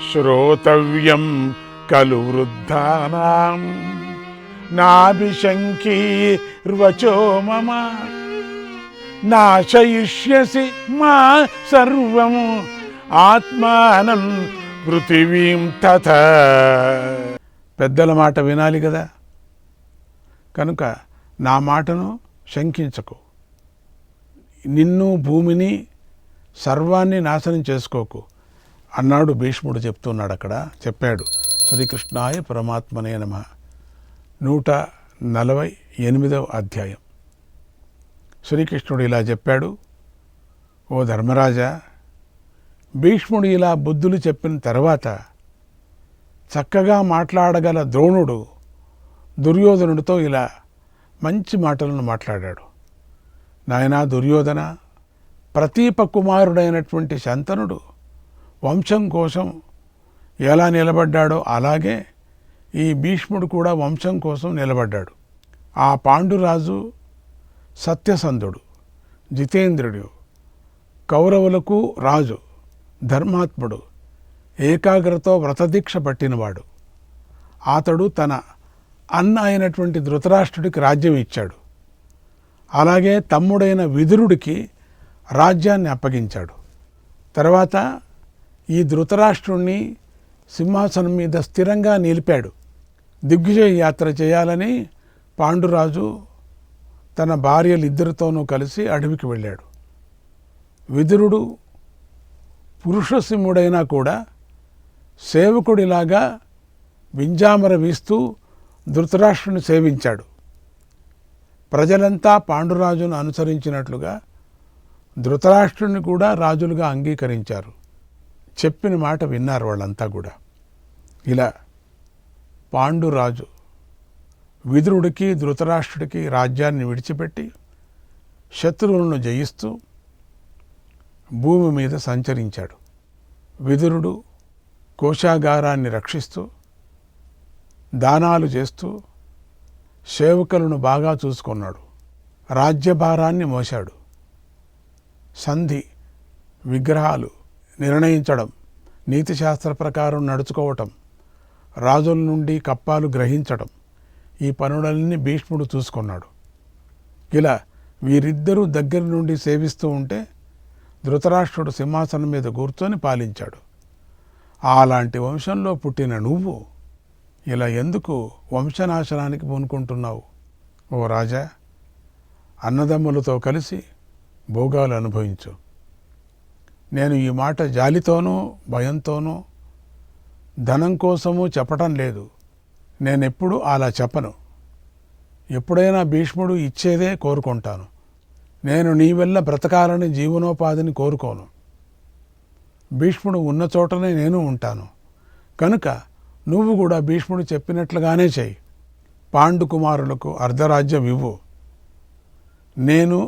శ్రోతవ్యం ఖలు వృద్ధానాం నాభిశంకీర్వచో మమ నాశయిష్యసి మా సర్వం ఆత్మానం పృథివీం తథా. పెద్దల మాట వినాలి కదా, కనుక నా మాటను శంకించకు, నిన్ను భూమిని సర్వాన్ని నాశనం చేసుకోకు అన్నాడు భీష్ముడు. చెప్తున్నాడు అక్కడ, చెప్పాడు. శ్రీకృష్ణాయ పరమాత్మనే నమః. 148వ అధ్యాయం. శ్రీకృష్ణుడు ఇలా చెప్పాడు, ఓ ధర్మరాజా, భీష్ముడు ఇలా బుద్ధులు చెప్పిన తర్వాత చక్కగా మాట్లాడగల ద్రోణుడు దుర్యోధనుడితో ఇలా మంచి మాటలను మాట్లాడాడు. నాయనా దుర్యోధన, ప్రతీప కుమారుడైనటువంటి శంతనుడు వంశం కోసం ఎలా నిలబడ్డాడో అలాగే ఈ భీష్ముడు కూడా వంశం కోసం నిలబడ్డాడు. ఆ పాండురాజు సత్యసంధుడు, జితేంద్రుడు, కౌరవులకు రాజు, ధర్మాత్ముడు, ఏకాగ్రతో వ్రతదీక్ష పట్టినవాడు. అతడు తన అన్న అయినటువంటి ధృతరాష్ట్రుడికి రాజ్యం ఇచ్చాడు. అలాగే తమ్ముడైన విదురుడికి రాజ్యాన్ని అప్పగించాడు. తర్వాత ఈ ధృతరాష్ట్రుణ్ణి సింహాసనం మీద స్థిరంగా నిలిపాడు. దిగ్విజయ యాత్ర చేయాలని పాండురాజు తన భార్యలిద్దరితోనూ కలిసి అడవికి వెళ్ళాడు. విదురుడు పురుషసింహుడైనా కూడా సేవకుడిలాగా వింజామర వీస్తూ ధృతరాష్ట్రుని సేవించాడు. ప్రజలంతా పాండురాజును అనుసరించినట్లుగా ధృతరాష్ట్రుని కూడా రాజులుగా అంగీకరించారు. చెప్పిన మాట విన్నారు వాళ్ళంతా కూడా. ఇలా పాండురాజు విదురుడికి ధృతరాష్ట్రుడికి రాజ్యాన్ని విడిచిపెట్టి శత్రువులను జయిస్తూ భూమి మీద సంచరించాడు. విదురుడు కోశాగారాన్ని రక్షిస్తూ దానాలు చేస్తూ సేవకులను బాగా చూసుకున్నాడు. రాజ్యభారాన్ని మోశాడు. సంధి విగ్రహాలు నిర్ణయించడం, నీతిశాస్త్ర ప్రకారం నడుచుకోవటం, రాజుల నుండి కప్పాలు గ్రహించడం, ఈ పనులన్నీ భీష్ముడు చూసుకున్నాడు. ఇలా వీరిద్దరూ దగ్గర నుండి సేవిస్తూ ఉంటే ధృతరాష్ట్రుడు సింహాసనం మీద కూర్చొని పాలించాడు. అలాంటి వంశంలో పుట్టిన నువ్వు ఇలా ఎందుకు వంశనాశనానికి పూనుకుంటున్నావు? ఓ రాజా, అన్నదమ్ములతో కలిసి భోగాలు అనుభవించు. నేను ఈ మాట జాలితోనూ భయంతోనూ ధనం కోసము చెప్పటం లేదు. నేనెప్పుడు అలా చెప్పను. ఎప్పుడైనా భీష్ముడు ఇచ్చేదే కోరుకుంటాను. నేను నీ వల్ల బ్రతకాలని జీవనోపాధిని కోరుకోను. భీష్ముడు ఉన్న చోటనే నేను ఉంటాను. కనుక నువ్వు కూడా భీష్ముడు చెప్పినట్లుగానే చెయ్యి. పాండుకుమారులకు అర్ధరాజ్యం ఇవ్వు. నేను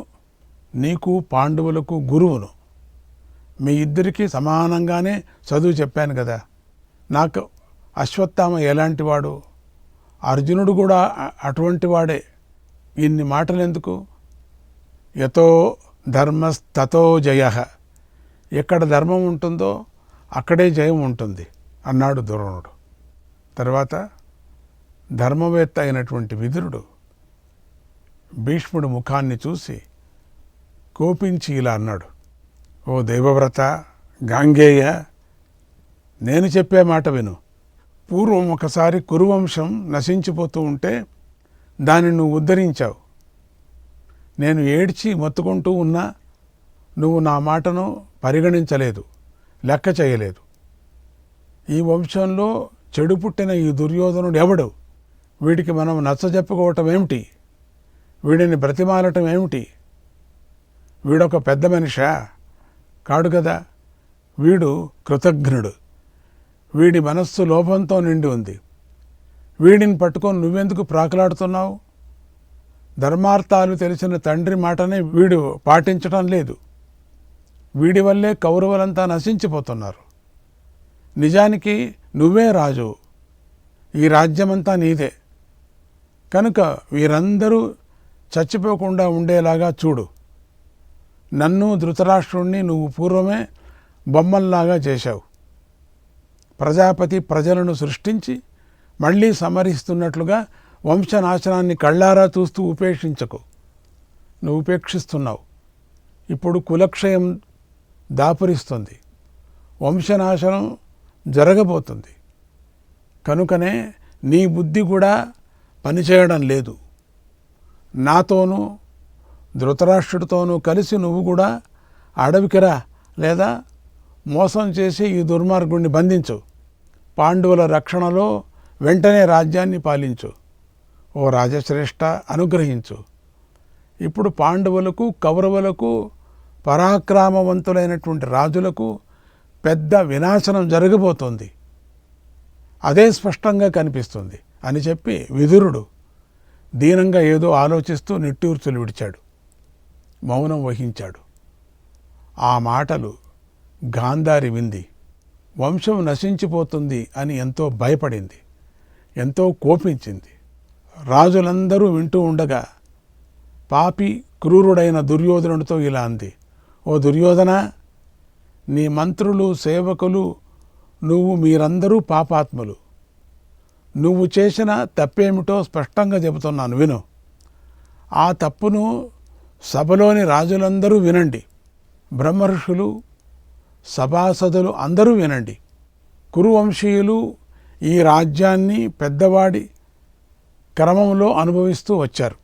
నీకు పాండవులకు గురువును. మీ ఇద్దరికీ సమానంగానే చదువు చెప్పాను కదా. నాకు అశ్వత్థామ ఎలాంటి వాడు, అర్జునుడు కూడా అటువంటి వాడే. ఇన్ని మాటలు ఎందుకు? యతో ధర్మస్తతో జయ. ఎక్కడ ధర్మం ఉంటుందో అక్కడే జయం ఉంటుంది అన్నాడు ద్రోణుడు. తర్వాత ధర్మవేత్త అయినటువంటి విదురుడు భీష్ముడి ముఖాన్ని చూసి కోపించి ఇలా అన్నాడు, ఓ దేవవ్రత, గాంగేయ, నేను చెప్పే మాట విను. పూర్వం ఒకసారి కురువంశం నశించిపోతూ ఉంటే దాన్ని నువ్వు ఉద్ధరించావు. నేను ఏడ్చి మొత్తుకుంటూ ఉన్నా నువ్వు నా మాటను పరిగణించలేదు, లెక్క చేయలేదు. ఈ వంశంలో చెడు పుట్టిన ఈ దుర్యోధనుడు ఎవడు? వీడికి మనం నచ్చజెప్పుకోవటం ఏమిటి? వీడిని బ్రతిమాలటం ఏమిటి? వీడొక పెద్ద మనిషా? కాడు కదా. వీడు కృతజ్ఞుడు. వీడి మనస్సు లోపంతో నిండి ఉంది. వీడిని పట్టుకొని నువ్వెందుకు ప్రాకులాడుతున్నావు? ధర్మార్థాలు తెలిసిన తండ్రి మాటనే వీడు పాటించటం లేదు. వీడి వల్లే కౌరవులంతా నశించిపోతున్నారు. నిజానికి నువ్వే రాజు, ఈ రాజ్యమంతా నీదే. కనుక వీరందరూ చచ్చిపోకుండా ఉండేలాగా చూడు. నన్ను ధృతరాష్ట్రుణ్ణి నువ్వు పూర్వమే బొమ్మల్లాగా చేశావు. ప్రజాపతి ప్రజలను సృష్టించి మళ్ళీ సమరిస్తున్నట్లుగా వంశనాశనాన్ని కళ్ళారా చూస్తూ ఉపేక్షించకు. నువ్వు ఉపేక్షిస్తున్నావు. ఇప్పుడు కులక్షయం దాపురిస్తుంది, వంశనాశనం జరగబోతుంది. కనుకనే నీ బుద్ధి కూడా పనిచేయడం లేదు. నాతోనూ ధృతరాష్ట్రుడితోనూ కలిసి నువ్వు కూడా అడవికి రా, లేదా మోసం చేసి ఈ దుర్మార్గుణ్ణి బంధించు. పాండవుల రక్షణలో వెంటనే రాజ్యాన్ని పాలించు. ఓ రాజశ్రేష్ఠ, అనుగ్రహించు. ఇప్పుడు పాండవులకు, కౌరవులకు, పరాక్రమవంతులైనటువంటి రాజులకు పెద్ద వినాశనం జరగబోతోంది. అదే స్పష్టంగా కనిపిస్తుంది అని చెప్పి విదురుడు దీనంగా ఏదో ఆలోచిస్తూ నిట్టూర్చులు విడిచాడు, మౌనం వహించాడు. ఆ మాటలు గాంధారి వింది. వంశం నశించిపోతుంది అని ఎంతో భయపడింది, ఎంతో కోపించింది. రాజులందరూ వింటూ ఉండగా పాపి క్రూరుడైన దుర్యోధనుడితో ఇలా అంది: ఓ దుర్యోధన, నీ మంత్రులు, సేవకులు, నువ్వు మీరందరూ పాపాత్ములు. నువ్వు చేసిన తప్పేమిటో స్పష్టంగా చెబుతున్నాను, విను. ఆ తప్పును సభలోని రాజులందరూ వినండి, బ్రహ్మర్షులు, సభాసదులు అందరూ వినండి. కురువంశీయులు ఈ రాజ్యాన్ని పెద్దవాడి క్రమంలో అనుభవిస్తూ వచ్చారు.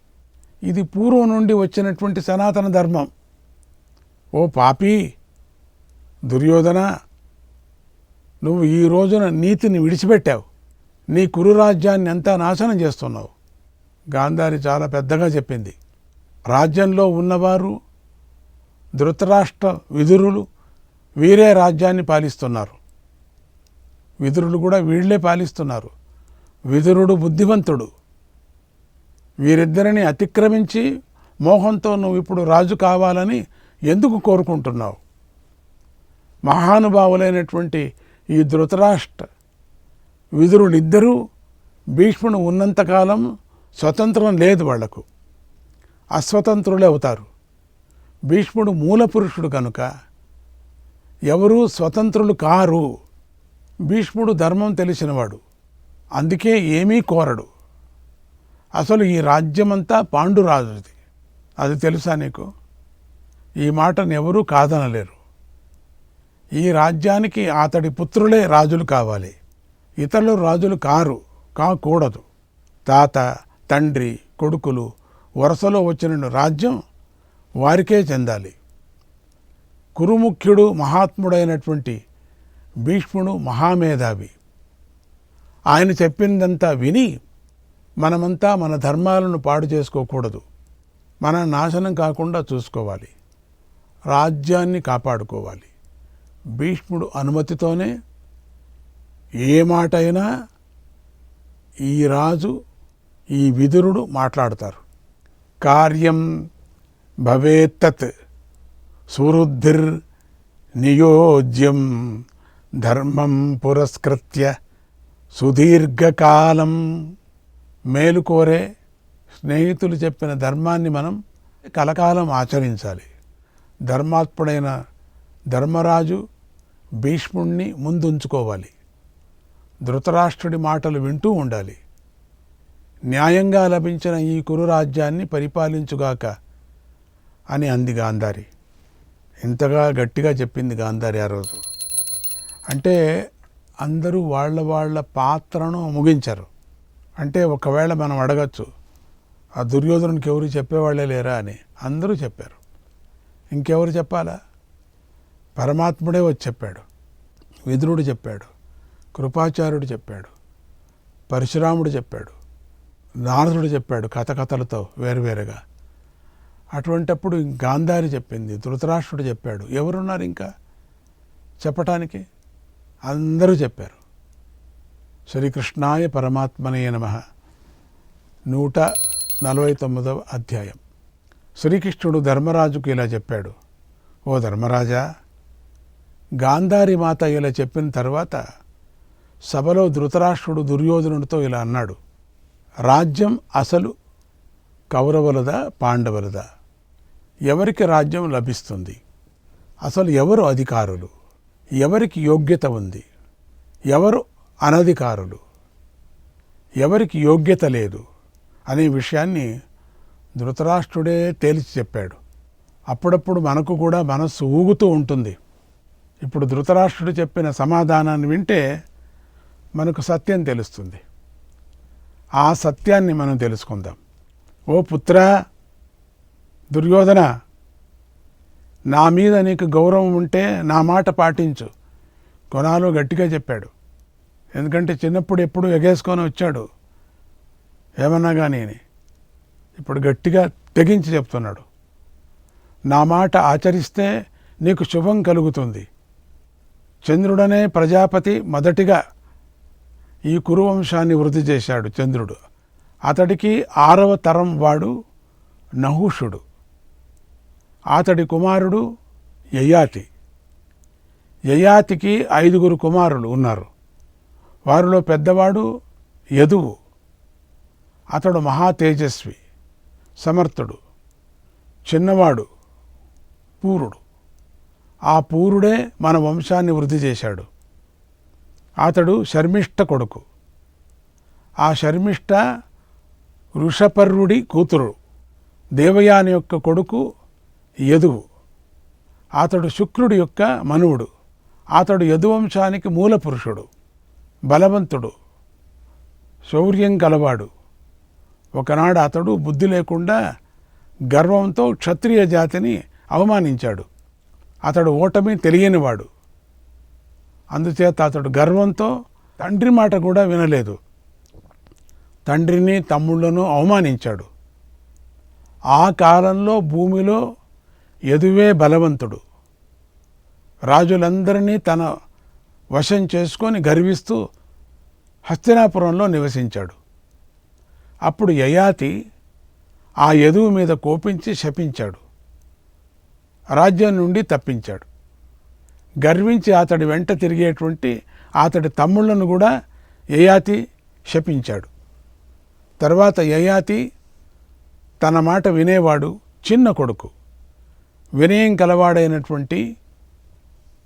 ఇది పూర్వం నుండి వచ్చినటువంటి సనాతన ధర్మం. ఓ పాపి దుర్యోధన, నువ్వు ఈ రోజున నీతిని విడిచిపెట్టావు. నీ కురు రాజ్యాన్ని అంతా నాశనం చేస్తున్నావు. గాంధారి చాలా పెద్దగా చెప్పింది. రాజ్యంలో ఉన్నవారు ధృతరాష్ట్ర, విదురులు వీరే రాజ్యాన్ని పాలిస్తున్నారు. విదురులు కూడా వీళ్లే పాలిస్తున్నారు. విదురుడు బుద్ధివంతుడు. వీరిద్దరిని అతిక్రమించి మోహంతో నువ్వు ఇప్పుడు రాజు కావాలని ఎందుకు కోరుకుంటున్నావు? మహానుభావులైనటువంటి ఈ ధృతరాష్ట్ర, విదురులిద్దరూ భీష్ముడు ఉన్నంతకాలం స్వతంత్రం లేదు, వాళ్లకు అస్వతంత్రులే అవుతారు. భీష్ముడు మూల పురుషుడు కనుక ఎవరూ స్వతంత్రులు కారు. భీష్ముడు ధర్మం తెలిసినవాడు, అందుకే ఏమీ కోరడు. అసలు ఈ రాజ్యమంతా పాండురాజుది, అది తెలుసా నీకు? ఈ మాటను ఎవరూ కాదనలేరు. ఈ రాజ్యానికి అతడి పుత్రులే రాజులు కావాలి, ఇతరులు రాజులు కాకూడదు. తాత, తండ్రి, కొడుకులు వరుసలో వచ్చిన రాజ్యం వారికే చెందాలి. కురుముఖ్యుడు, మహాత్ముడైనటువంటి భీష్ముడు మహామేధావి. ఆయన చెప్పిందంతా విని మనమంతా మన ధర్మాలను పాడు చేసుకోకూడదు. మన నాశనం కాకుండా చూసుకోవాలి, రాజ్యాన్ని కాపాడుకోవాలి. భీష్ముడు అనుమతితోనే ఏ మాట అయినా ఈ రాజు, ఈ విదురుడు మాట్లాడతారు. కార్యం భవేత్తత్ సురుద్ధిర్ నియోజ్యం ధర్మం పురస్కృత్య సుదీర్ఘకాలం. మేలుకోరే స్నేహితులు చెప్పిన ధర్మాన్ని మనం కలకాలం ఆచరించాలి. ధర్మాత్ముడైన ధర్మరాజు భీష్ముణ్ణి ముందుంచుకోవాలి. ధృతరాష్ట్రుడి మాటలు వింటూ ఉండాలి. న్యాయంగా లభించిన ఈ కురు రాజ్యాన్ని పరిపాలించుగాక అని అంది గాంధారి. ఇంతగా గట్టిగా చెప్పింది గాంధారి ఆ రోజు. అంటే అందరూ వాళ్ళ పాత్రను ముగించారు. అంటే ఒకవేళ మనం అడగచ్చు, ఆ దుర్యోధనునికి ఎవరు చెప్పేవాళ్లే లేరా అని. అందరూ చెప్పారు. ఇంకెవరు చెప్పాలా? పరమాత్ముడే వచ్చి చెప్పాడు. విదురుడు చెప్పాడు, కృపాచార్యుడు చెప్పాడు, పరశురాముడు చెప్పాడు, నారదుడు చెప్పాడు కథలతో వేరువేరుగా. అటువంటప్పుడు గాంధారి చెప్పింది, ధృతరాష్ట్రుడు చెప్పాడు. ఎవరున్నారు ఇంకా చెప్పటానికి? అందరూ చెప్పారు. శ్రీకృష్ణాయ పరమాత్మనే నమః. 149వ అధ్యాయం. శ్రీకృష్ణుడు ధర్మరాజుకు ఇలా చెప్పాడు: ఓ ధర్మరాజా, గాంధారి మాత ఇలా చెప్పిన తర్వాత సభలో ధృతరాష్ట్రుడు దుర్యోధనుడితో ఇలా అన్నాడు: రాజ్యం అసలు కౌరవులదా, పాండవులదా? ఎవరికి రాజ్యం లభిస్తుంది? అసలు ఎవరు అధికారులు? ఎవరికి యోగ్యత ఉంది? ఎవరు అనధికారులు, ఎవరికి యోగ్యత లేదు అనే విషయాన్ని ధృతరాష్ట్రుడే తేల్చి చెప్పాడు. అప్పుడప్పుడు మనకు కూడా మనస్సు ఊగుతూ ఉంటుంది. ఇప్పుడు ధృతరాష్ట్రుడు చెప్పిన సమాధానాన్ని వింటే మనకు సత్యం తెలుస్తుంది. ఆ సత్యాన్ని మనం తెలుసుకుందాం. ఓ పుత్ర దుర్యోధన, నా మీద నీకు గౌరవం ఉంటే నా మాట పాటించు. కొనాలో గట్టిగా చెప్పాడు. ఎందుకంటే చిన్నప్పుడు ఎప్పుడు ఎగేసుకొని వచ్చాడు ఏమన్నా కానీ. ఇప్పుడు గట్టిగా తెగించి చెప్తున్నాడు. నా మాట ఆచరిస్తే నీకు శుభం కలుగుతుంది. చంద్రుడనే ప్రజాపతి మొదటిగా ఈ కురువంశాన్ని వృద్ధి చేశాడు. చంద్రుడు, అతడికి 6వ తరం వాడు నహుషుడు. అతడి కుమారుడు యయాతి. యయాతికి 5 కుమారులు ఉన్నారు. వారిలో పెద్దవాడు యదువు. అతడు మహా తేజస్వి, సమర్థుడు. చిన్నవాడు పూరుడు. ఆ పూరుడే మన వంశాన్ని వృద్ధి చేశాడు. అతడు శర్మిష్ఠ కొడుకు. ఆ శర్మిష్ఠ వృషపర్వుడి కూతురు. దేవయాని యొక్క కొడుకు యదువు. అతడు శుక్రుడి యొక్క మనువుడు. అతడు యదువంశానికి మూల పురుషుడు, బలవంతుడు, శౌర్యం కలవాడు. ఒకనాడు అతడు బుద్ధి లేకుండా గర్వంతో క్షత్రియ జాతిని అవమానించాడు. అతడు ఓటమి తెలియనివాడు. అందుచేత అతడు గర్వంతో తండ్రి మాట కూడా వినలేదు. తండ్రిని తమ్ముళ్లను అవమానించాడు. ఆ కాలంలో భూమిలో యదువే బలవంతుడు. రాజులందరినీ తన వశం చేసుకొని గర్విస్తూ హస్తినాపురంలో నివసించాడు. అప్పుడు యయాతి ఆ యదువు మీద కోపించి శపించాడు. రాజ్యం నుండి తప్పించాడు. గర్వించి అతడి వెంట తిరిగేటువంటి అతడి తమ్ముళ్లను కూడా యయాతి శపించాడు. తర్వాత యయాతి తన మాట వినేవాడు చిన్న కొడుకు, వినయం కలవాడైనటువంటి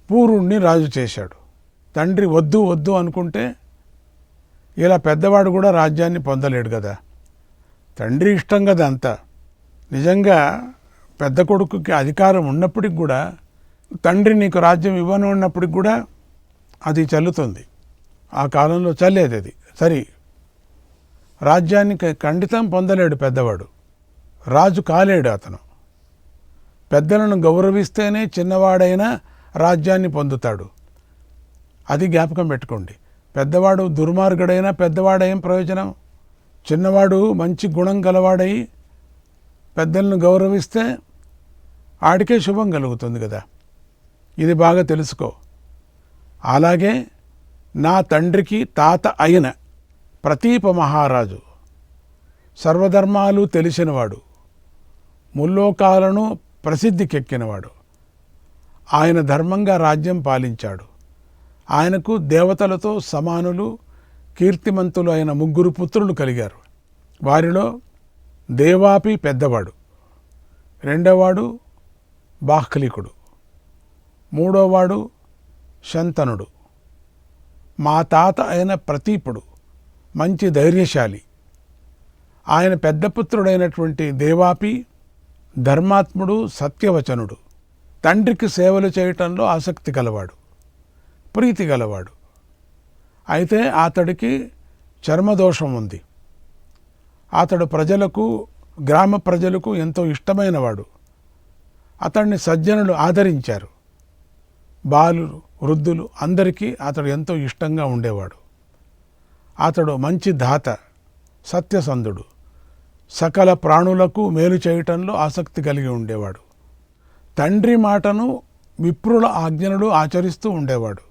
పూరుణ్ణి రాజు చేశాడు. తండ్రి వద్దు వద్దు అనుకుంటే ఇలా పెద్దవాడు కూడా రాజ్యాన్ని పొందలేడు కదా. తండ్రి ఇష్టం కదా అంతా. నిజంగా పెద్ద కొడుకుకి అధికారం ఉన్నప్పటికి కూడా, తండ్రి నీకు రాజ్యం ఇవ్వను ఉన్నప్పటికి కూడా అది చెల్లుతుంది. ఆ కాలంలో చల్లేది అది. సరి రాజ్యాన్ని ఖండితం పొందలేడు పెద్దవాడు. రాజు కాలేడు అతను. పెద్దలను గౌరవిస్తేనే చిన్నవాడైనా రాజ్యాన్ని పొందుతాడు. అది జ్ఞాపకం పెట్టుకోండి. పెద్దవాడు దుర్మార్గుడైనా పెద్దవాడేం ప్రయోజనం? చిన్నవాడు మంచి గుణం గలవాడై పెద్దలను గౌరవిస్తే ఆడికే శుభం కలుగుతుంది కదా. ఇది బాగా తెలుసుకో. అలాగే నా తండ్రికి తాత అయిన ప్రతీప మహారాజు సర్వధర్మాలు తెలిసినవాడు, ముల్లోకాలను ప్రసిద్ధికెక్కినవాడు. ఆయన ధర్మంగా రాజ్యం పాలించాడు. ఆయనకు దేవతలతో సమానులు, కీర్తిమంతులు అయిన 3 పుత్రులు కలిగారు. వారిలో దేవాపి పెద్దవాడు, రెండవవాడు బాహ్లికుడు, మూడోవాడు శంతనుడు. మా తాత అయిన ప్రతీపుడు మంచి ధైర్యశాలి. ఆయన పెద్ద పుత్రుడైనటువంటి దేవాపి ధర్మాత్ముడు, సత్యవచనుడు. తండ్రికి సేవలు చేయటంలో ఆసక్తి గలవాడు, ప్రీతి గలవాడు. అయితే అతడికి చర్మదోషం ఉంది. అతడు ప్రజలకు, గ్రామ ప్రజలకు ఎంతో ఇష్టమైనవాడు. అతడిని సజ్జనులు ఆదరించారు. బాలురు, వృద్ధులు అందరికీ అతడు ఎంతో ఇష్టంగా ఉండేవాడు. అతడు మంచి దాత, సత్యసంధుడు. సకల ప్రాణులకు మేలు చేయటంలో ఆసక్తి కలిగి ఉండేవాడు. తండ్రి మాటను, విప్రుల ఆజ్ఞలను ఆచరిస్తూ ఉండేవాడు.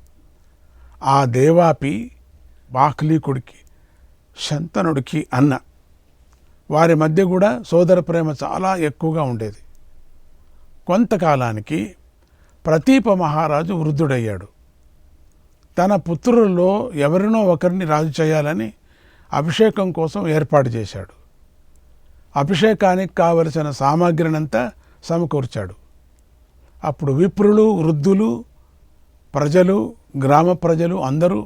ఆ దేవాపి బాహ్లీకుడికి, శంతనుడికి అన్న. వారి మధ్య కూడా సోదర ప్రేమ చాలా ఎక్కువగా ఉండేది. కొంతకాలానికి ప్రతీప మహారాజు వృద్ధుడయ్యాడు. తన పుత్రుల్లో ఎవరినో ఒకరిని రాజు చేయాలని అభిషేకం కోసం ఏర్పాటు చేశాడు. అభిషేకానికి కావలసిన సామాగ్రినంతా సమకూర్చాడు. అప్పుడు విప్రులు, వృద్ధులు, ప్రజలు, గ్రామ ప్రజలు అందరూ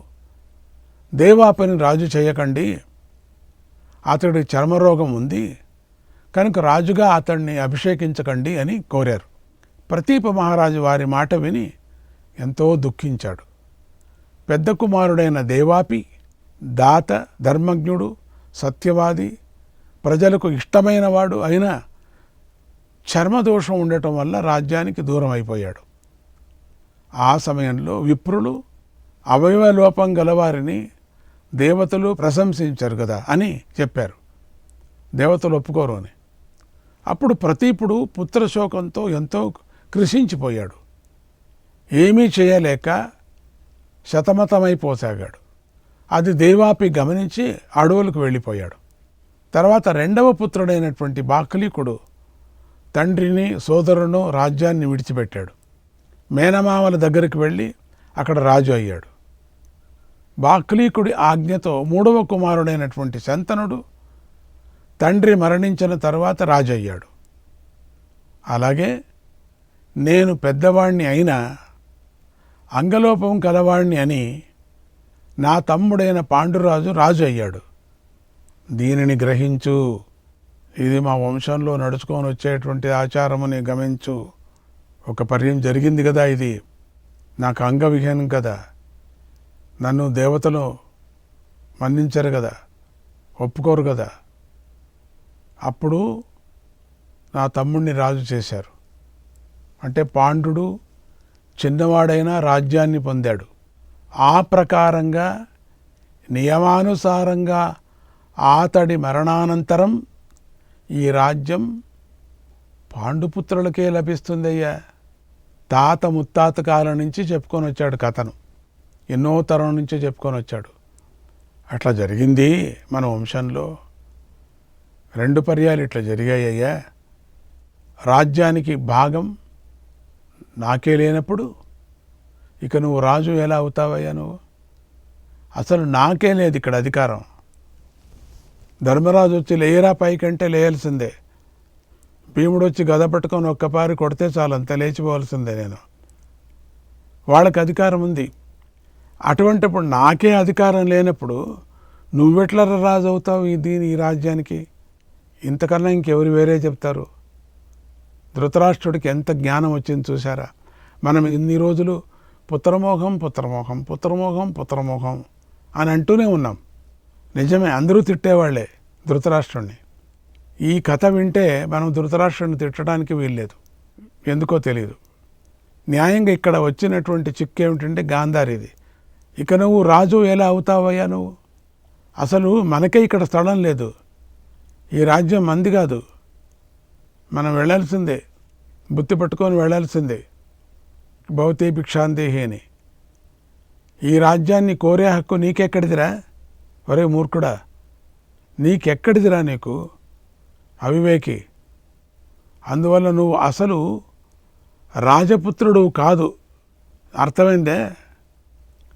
దేవాపని రాజు చేయకండి, అతడి చర్మరోగం ఉంది కనుక రాజుగా అతడిని అభిషేకించకండి అని కోరారు. ప్రతీప మహారాజు వారి మాట విని ఎంతో దుఃఖించాడు. పెద్ద కుమారుడైన దేవాపి దాత, ధర్మజ్ఞుడు, సత్యవాది, ప్రజలకు ఇష్టమైనవాడు అయినా చర్మదోషం ఉండటం వల్ల రాజ్యానికి దూరం అయిపోయాడు. ఆ సమయంలో విప్రులు అవయవలోపం గలవారిని దేవతలు ప్రశంసించారు కదా అని చెప్పారు. దేవతలు ఒప్పుకోరు అని. అప్పుడు ప్రతీపుడు పుత్రశోకంతో ఎంతో కృషించిపోయాడు. ఏమీ చేయలేక శతమతమైపోసాగాడు. అది దేవాపి గమనించి అడవులకు వెళ్ళిపోయాడు. తర్వాత రెండవ పుత్రుడైనటువంటి బాక్లీకుడు తండ్రిని, సోదరును, రాజ్యాన్ని విడిచిపెట్టాడు. మేనమామల దగ్గరికి వెళ్ళి అక్కడ రాజు అయ్యాడు. బాక్లీకుడి ఆజ్ఞతో మూడవ కుమారుడైనటువంటి శంతనుడు తండ్రి మరణించిన తర్వాత రాజు అయ్యాడు. అలాగే నేను పెద్దవాణ్ణి అయినా అంగలోపం కలవాణ్ణి అని నా తమ్ముడైన పాండురాజు రాజు అయ్యాడు. దీనిని గ్రహించు, ఇది మా వంశంలో నడుచుకొని వచ్చేటువంటి ఆచారముని గమనించు. ఒక పర్యం జరిగింది కదా, ఇది నాకు అంగవిహీనం కదా, నన్ను దేవతలు మన్నించరు కదా, ఒప్పుకోరు కదా. అప్పుడు నా తమ్ముడిని రాజు చేశారు. అంటే పాండుడు చిన్నవాడైనా రాజ్యాన్ని పొందాడు. ఆ ప్రకారంగా నియమానుసారంగా అతడి మరణానంతరం ఈ రాజ్యం పాండుపుత్రులకే లభిస్తుందయ్యా. తాత ముత్తాత కాలం నుంచి చెప్పుకొని వచ్చాడు కథను, ఎన్నో తరం నుంచి చెప్పుకొని వచ్చాడు. అట్లా జరిగింది మన వంశంలో. 2 పర్యాలు ఇట్లా జరిగాయ్యా. రాజ్యానికి భాగం నాకే లేనప్పుడు ఇక నువ్వు రాజు ఎలా అవుతావయ్యా? నువ్వు అసలు నాకే లేదు ఇక్కడ అధికారం. ధర్మరాజు వచ్చి లేయరా పైకంటే లేయాల్సిందే. భీముడు వచ్చి గద పట్టుకొని ఒక్కపారి కొడితే చాలు, అంత లేచిపోవాల్సిందే. నేను వాళ్ళకి అధికారం ఉంది. అటువంటిప్పుడు నాకే అధికారం లేనప్పుడు నువ్వెట్లా రాజు అవుతావు ఈ రాజ్యానికి? ఇంతకన్నా ఇంకెవరు వేరే చెప్తారు? ధృతరాష్ట్రుడికి ఎంత జ్ఞానం వచ్చింది చూసారా. మనం ఇన్ని రోజులు పుత్రమోహం పుత్రమోహం పుత్రమోహం పుత్రమోహం అని అంటూనే ఉన్నాం. నిజమే, అందరూ తిట్టేవాళ్లే ధృతరాష్ట్రుడిని. ఈ కథ వింటే మనం ధృతరాష్ట్రుడిని తిట్టడానికి వీల్లేదు, ఎందుకో తెలియదు. న్యాయంగా ఇక్కడ వచ్చినటువంటి చిక్కు ఏమిటంటే గాంధారిది. ఇక నువ్వు రాజు ఎలా అవుతావయ్యా? నువ్వు అసలు మనకే ఇక్కడ స్థలం లేదు. ఈ రాజ్యం మంది కాదు, మనం వెళ్ళాల్సిందే, బుత్తి పట్టుకొని వెళ్ళాల్సిందే. భవతే భిక్షాందేహి అని. ఈ రాజ్యాన్ని కోరే హక్కు నీకెక్కడిదిరా? ఒరే మూర్ఖుడా, నీకెక్కడిదిరా? నీకు అవివేకి. అందువల్ల నువ్వు అసలు రాజపుత్రుడు కాదు, అర్థమైందే?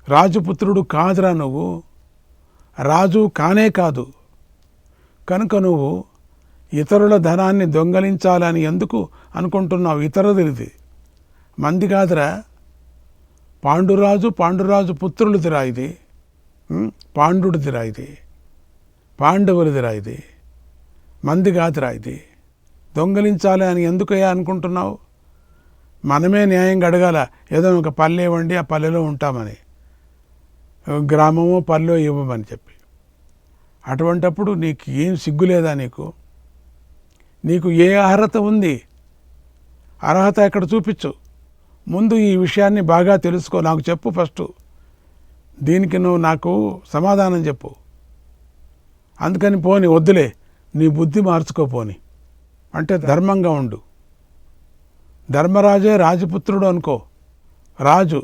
రాజపుత్రుడు కాదురా నువ్వు, రాజు కానే కాదు. కనుక నువ్వు ఇతరుల ధనాన్ని దొంగలించాలని ఎందుకు అనుకుంటున్నావు? ఇతరులది, మంది కాదురా. పాండురాజు పుత్రులదిరా ఇది, పాండుడిదిరా ఇది, పాండవులదిరా ఇది, మంది కాదురా ఇది. దొంగలించాలి అని ఎందుకయ్యా అనుకుంటున్నావు? మనమే న్యాయంగా అడగాల, ఏదో ఒక పల్లె ఇవ్వండి, ఆ పల్లెలో ఉంటామని, గ్రామమో పల్లెలో ఇవ్వమని చెప్పి. అటువంటప్పుడు నీకు ఏం సిగ్గులేదా? నీకు ఏ అర్హత ఉంది? అర్హత ఎక్కడ చూపించు. ముందు ఈ విషయాన్ని బాగా తెలుసుకో, నాకు చెప్పు ఫస్ట్. దీనికి నువ్వు నాకు సమాధానం చెప్పు. అందుకని పోని వద్దులే, నీ బుద్ధి మార్చుకోపోని అంటే ధర్మంగా ఉండు. ధర్మరాజే రాజపుత్రుడు అనుకో, రాజు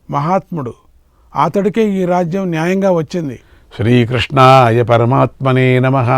మహాత్ముడు, అతడికే ఈ రాజ్యం న్యాయంగా వచ్చింది. శ్రీకృష్ణాయ పరమాత్మనే నమః.